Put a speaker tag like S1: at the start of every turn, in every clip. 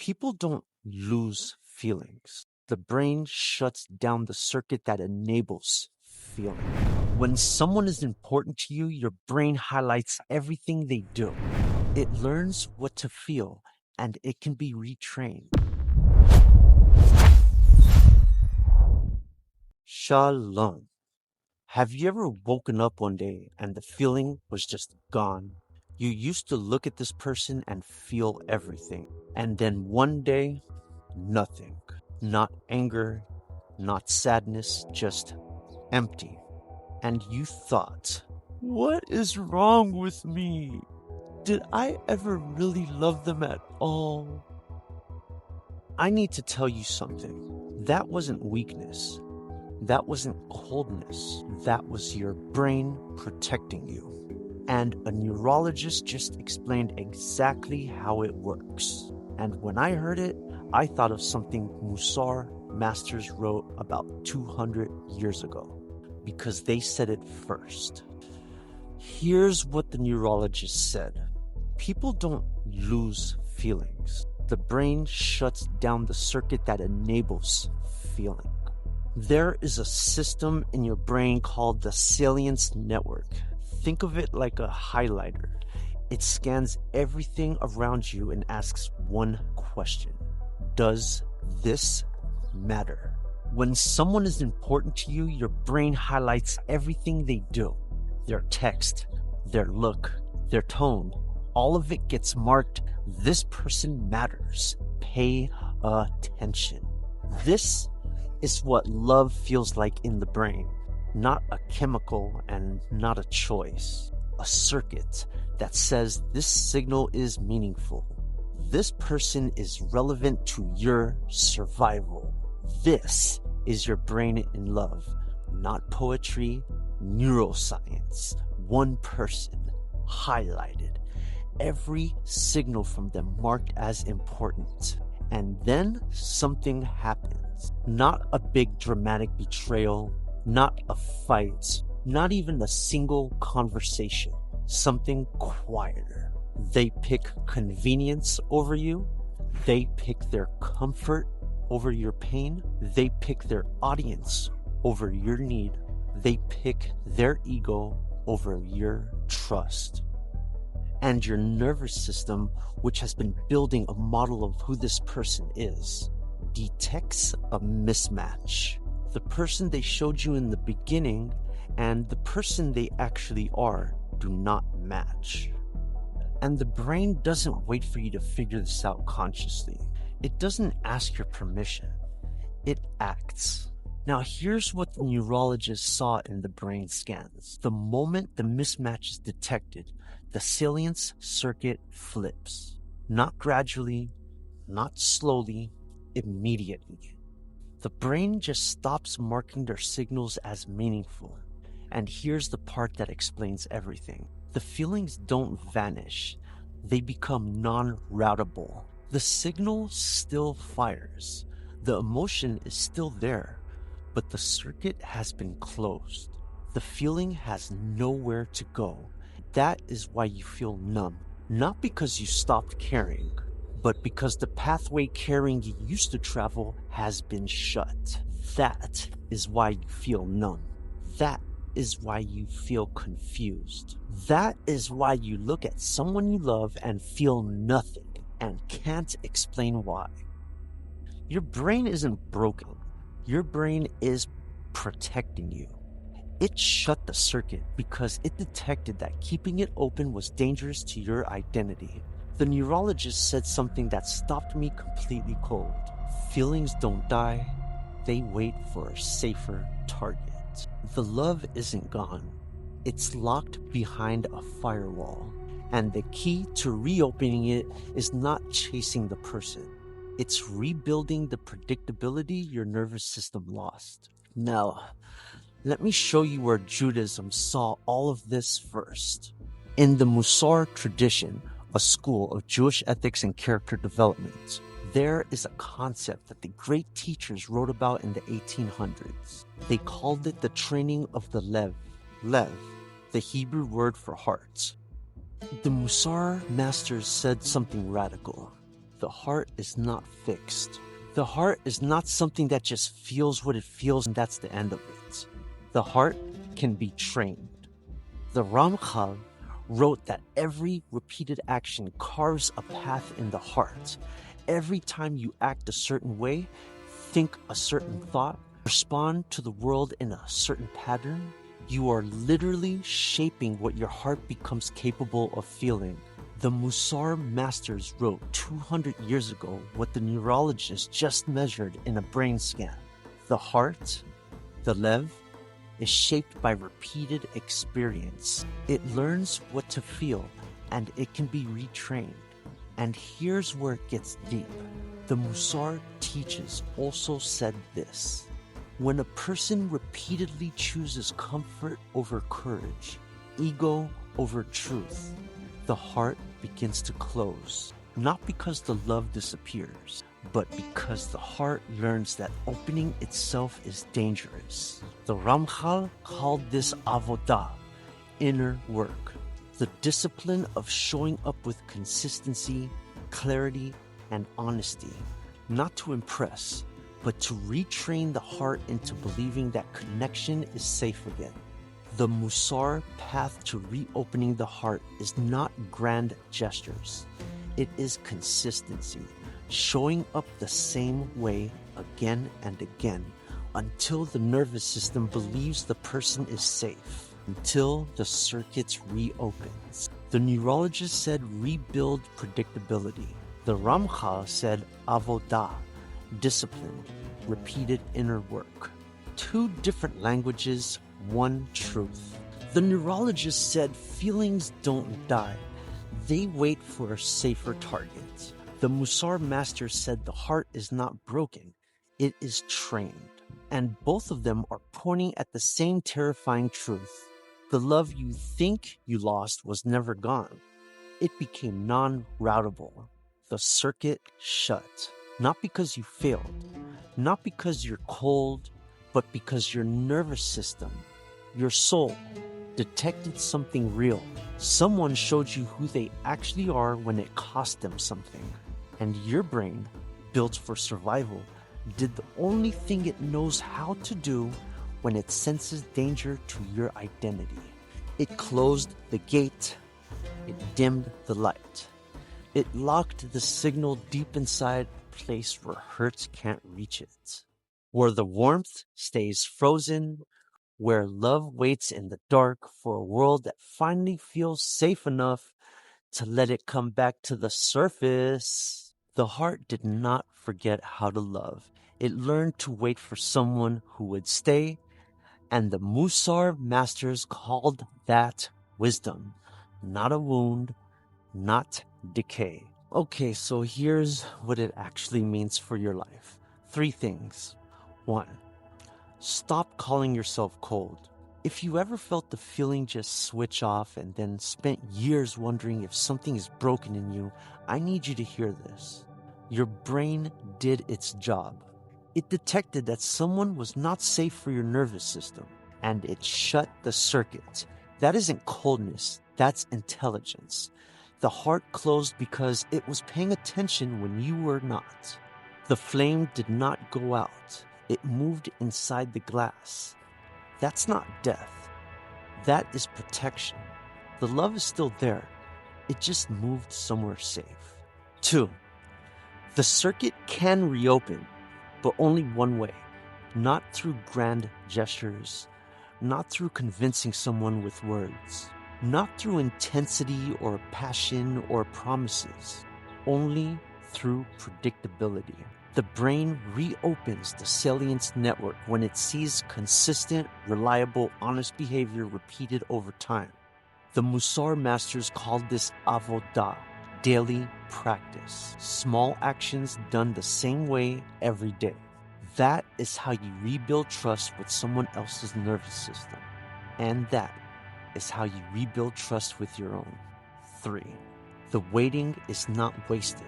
S1: People don't lose feelings. The brain shuts down the circuit that enables feeling. When someone is important to you, your brain highlights everything they do. It learns what to feel, and it can be retrained. Shalom. Have you ever woken up one day and the feeling was just gone? You used to look at this person and feel everything. And then one day, nothing. Not anger, not sadness, just empty. And you thought, what is wrong with me? Did I ever really love them at all? I need to tell you something. That wasn't weakness. That wasn't coldness. That was your brain protecting you. And a neurologist just explained exactly how it works. And when I heard it, I thought of something Mussar masters wrote about 200 years ago, because they said it first. Here's what the neurologist said. People don't lose feelings. The brain shuts down the circuit that enables feeling. There is a system in your brain called the Salience network. Think of it like a highlighter. It scans everything around you and asks one question. Does this matter? When someone is important to you, your brain highlights everything they do. Their text, their look, their tone, all of it gets marked, this person matters. Pay attention. This is what love feels like in the brain. Not a chemical and not a choice. A circuit that says this signal is meaningful. This person is relevant to your survival. This is your brain in love. Not poetry, neuroscience. One person, highlighted. Every signal from them marked as important. And then something happens. Not a big dramatic betrayal, not a fight, not even a single conversation. Something quieter. They pick convenience over you. They pick their comfort over your pain. They pick their audience over your need. They pick their ego over your trust. And your nervous system, which has been building a model of who this person is, detects a mismatch. The person they showed you in the beginning and the person they actually are do not match. And the brain doesn't wait for you to figure this out consciously. It doesn't ask your permission. It acts. Now here's what the neurologist saw in the brain scans. The moment the mismatch is detected, the salience circuit flips. Not gradually, not slowly, immediately. The brain just stops marking their signals as meaningful. And here's the part that explains everything. The feelings don't vanish. They become non-routable. The signal still fires. The emotion is still there, but the circuit has been closed. The feeling has nowhere to go. That is why you feel numb. Not because you stopped caring, but because the pathway carrying you used to travel has been shut. That is why you feel numb. That is why you feel confused. That is why you look at someone you love and feel nothing and can't explain why. Your brain isn't broken. Your brain is protecting you. It shut the circuit because it detected that keeping it open was dangerous to your identity. The neurologist said something that stopped me completely cold. Feelings don't die. They wait for a safer target. The love isn't gone. It's locked behind a firewall. And the key to reopening it is not chasing the person. It's rebuilding the predictability your nervous system lost. Now, let me show you where Judaism saw all of this first. In the Mussar tradition, a school of Jewish ethics and character development, there is a concept that the great teachers wrote about in the 1800s. They called it the training of the Lev. Lev, the Hebrew word for heart. The Mussar masters said something radical. the heart is not fixed. The heart is not something that just feels what it feels and that's the end of it. The heart can be trained. The Ramchal wrote that every repeated action carves a path in the heart. Every time you act a certain way, think a certain thought, respond to the world in a certain pattern, you are literally shaping what your heart becomes capable of feeling. The Mussar masters wrote 200 years ago what the neurologist just measured in a brain scan. The heart, the lev, is shaped by repeated experience. It learns what to feel, and it can be retrained. And here's where it gets deep. The Mussar teachers also said this: when a person repeatedly chooses comfort over courage, ego over truth, the heart begins to close. Not because the love disappears, but because the heart learns that opening itself is dangerous. The Ramchal called this Avodah, inner work, the discipline of showing up with consistency, clarity, and honesty, not to impress, but to retrain the heart into believing that connection is safe again. The Mussar path to reopening the heart is not grand gestures. It is consistency, showing up the same way again and again until the nervous system believes the person is safe, until the circuits reopens. The neurologist said rebuild predictability. The Ramchal said Avodah, discipline, repeated inner work. Two different languages, one truth. The neurologist said feelings don't die. They wait for a safer target. The Mussar master said the heart is not broken. It is trained. And both of them are pointing at the same terrifying truth. The love you think you lost was never gone. It became non-routable. The circuit shut. Not because you failed, not because you're cold, but because your nervous system, your soul, detected something real. Someone showed you who they actually are when it cost them something. And your brain, built for survival, did the only thing it knows how to do when it senses danger to your identity. It closed the gate. It dimmed the light. It locked the signal deep inside a place where hurt can't reach it. Where the warmth stays frozen, where love waits in the dark for a world that finally feels safe enough to let it come back to the surface. The heart did not forget how to love. It learned to wait for someone who would stay, and the Mussar masters called that wisdom, not a wound, not decay. Okay, so here's what it actually means for your life. 3 things. 1. Stop calling yourself cold. If you ever felt the feeling just switch off and then spent years wondering if something is broken in you, I need you to hear this. Your brain did its job. It detected that someone was not safe for your nervous system, and it shut the circuit. That isn't coldness, that's intelligence. The heart closed because it was paying attention when you were not. The flame did not go out. It moved inside the glass. That's not death. That is protection. The love is still there. It just moved somewhere safe. 2. The circuit can reopen, but only one way. Not through grand gestures, not through convincing someone with words, not through intensity or passion or promises, only through predictability. The brain reopens the Salience network when it sees consistent, reliable, honest behavior repeated over time. The Mussar masters called this Avodah, daily practice. Small actions done the same way every day. That is how you rebuild trust with someone else's nervous system. And that is how you rebuild trust with your own. 3. The waiting is not wasted.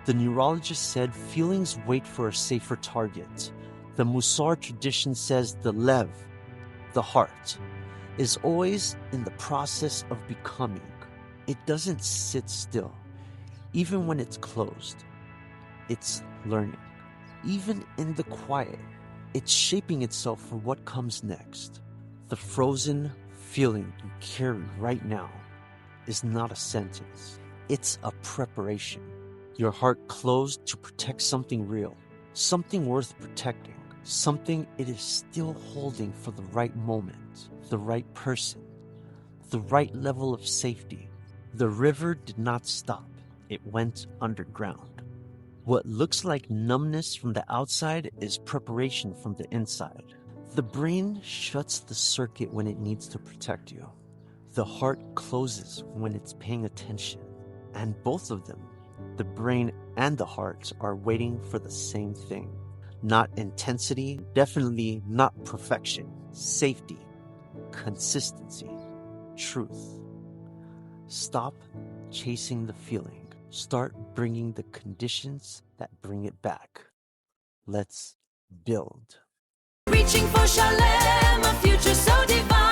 S1: The neurologist said feelings wait for a safer target. The Mussar tradition says the lev, the heart, is always in the process of becoming. It doesn't sit still. Even when it's closed, it's learning. Even in the quiet, it's shaping itself for what comes next. The frozen feeling you carry right now is not a sentence. It's a preparation. Your heart closed to protect something real, something worth protecting, something it is still holding for the right moment, the right person, the right level of safety. The river did not stop. It went underground. What looks like numbness from the outside is preparation from the inside. The brain shuts the circuit when it needs to protect you. The heart closes when it's paying attention. And both of them, the brain and the heart, are waiting for the same thing. Not intensity, definitely not perfection. Safety, consistency, truth. Stop chasing the feeling. Start bringing the conditions that bring it back. Let's build.
S2: Reaching for Shalem, a future so divine.